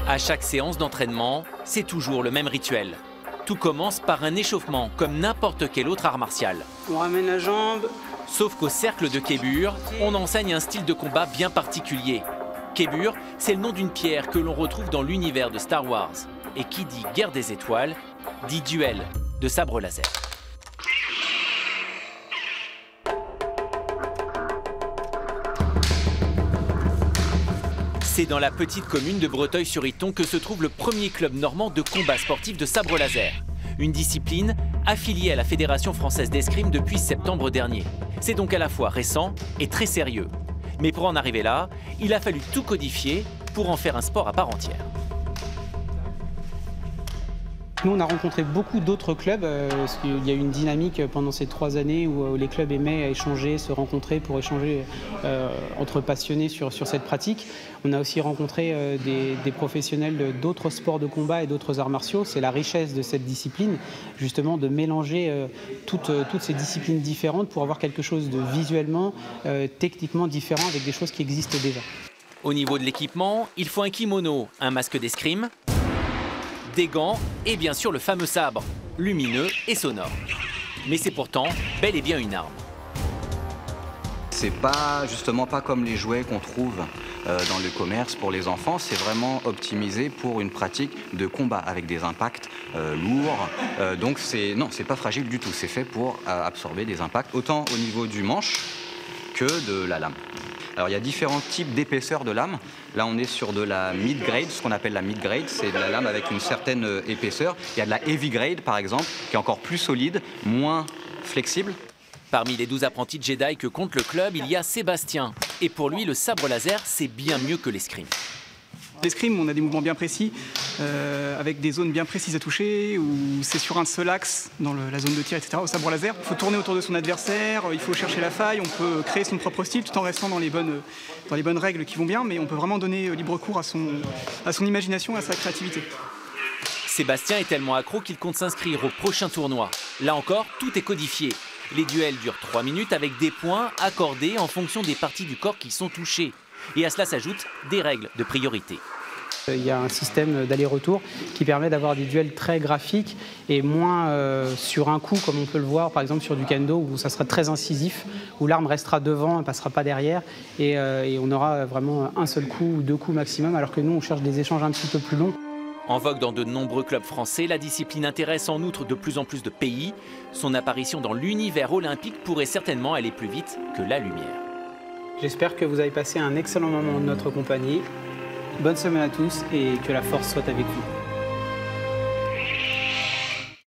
À chaque séance d'entraînement, c'est toujours le même rituel. Tout commence par un échauffement, comme n'importe quel autre art martial. On ramène la jambe. Sauf qu'au cercle de Kébur, on enseigne un style de combat bien particulier. Kébur, c'est le nom d'une pierre que l'on retrouve dans l'univers de Star Wars. Et qui dit guerre des étoiles, dit duel de sabre laser. C'est dans la petite commune de Breteuil-sur-Iton que se trouve le premier club normand de combat sportif de sabre laser. Une discipline affiliée à la Fédération française d'escrime depuis septembre dernier. C'est donc à la fois récent et très sérieux. Mais pour en arriver là, il a fallu tout codifier pour en faire un sport à part entière. Nous, on a rencontré beaucoup d'autres clubs, parce qu'il y a eu une dynamique pendant ces 3 années où les clubs aimaient échanger, se rencontrer pour échanger entre passionnés sur cette pratique. On a aussi rencontré des professionnels d'autres sports de combat et d'autres arts martiaux. C'est la richesse de cette discipline, justement, de mélanger toutes ces disciplines différentes pour avoir quelque chose de visuellement, techniquement différent avec des choses qui existent déjà. Au niveau de l'équipement, il faut un kimono, un masque d'escrime, des gants et bien sûr le fameux sabre, lumineux et sonore. Mais c'est pourtant bel et bien une arme. C'est justement pas comme les jouets qu'on trouve dans le commerce pour les enfants, c'est vraiment optimisé pour une pratique de combat avec des impacts lourds. Donc c'est pas fragile du tout, c'est fait pour absorber des impacts autant au niveau du manche que de la lame. Alors il y a différents types d'épaisseur de lame. Là on est sur de la mid-grade, ce qu'on appelle la mid-grade, c'est de la lame avec une certaine épaisseur. Il y a de la heavy grade par exemple, qui est encore plus solide, moins flexible. Parmi les 12 apprentis de Jedi que compte le club, il y a Sébastien. Et pour lui, le sabre laser, c'est bien mieux que l'escrime. L'escrime, on a des mouvements bien précis, avec des zones bien précises à toucher, où c'est sur un seul axe dans la zone de tir, etc. Au sabre laser, il faut tourner autour de son adversaire, il faut chercher la faille, on peut créer son propre style tout en restant dans les bonnes règles qui vont bien, mais on peut vraiment donner libre cours à son imagination, à sa créativité. Sébastien est tellement accro qu'il compte s'inscrire au prochain tournoi. Là encore, tout est codifié. Les duels durent 3 minutes avec des points accordés en fonction des parties du corps qui sont touchées. Et à cela s'ajoutent des règles de priorité. Il y a un système d'aller-retour qui permet d'avoir des duels très graphiques et moins sur un coup, comme on peut le voir par exemple sur du kendo, où ça sera très incisif, où l'arme restera devant, elle ne passera pas derrière, et on aura vraiment un seul coup ou 2 coups maximum, alors que nous on cherche des échanges un petit peu plus longs. En vogue dans de nombreux clubs français, la discipline intéresse en outre de plus en plus de pays. Son apparition dans l'univers olympique pourrait certainement aller plus vite que la lumière. J'espère que vous avez passé un excellent moment de notre compagnie. Bonne semaine à tous et que la force soit avec vous.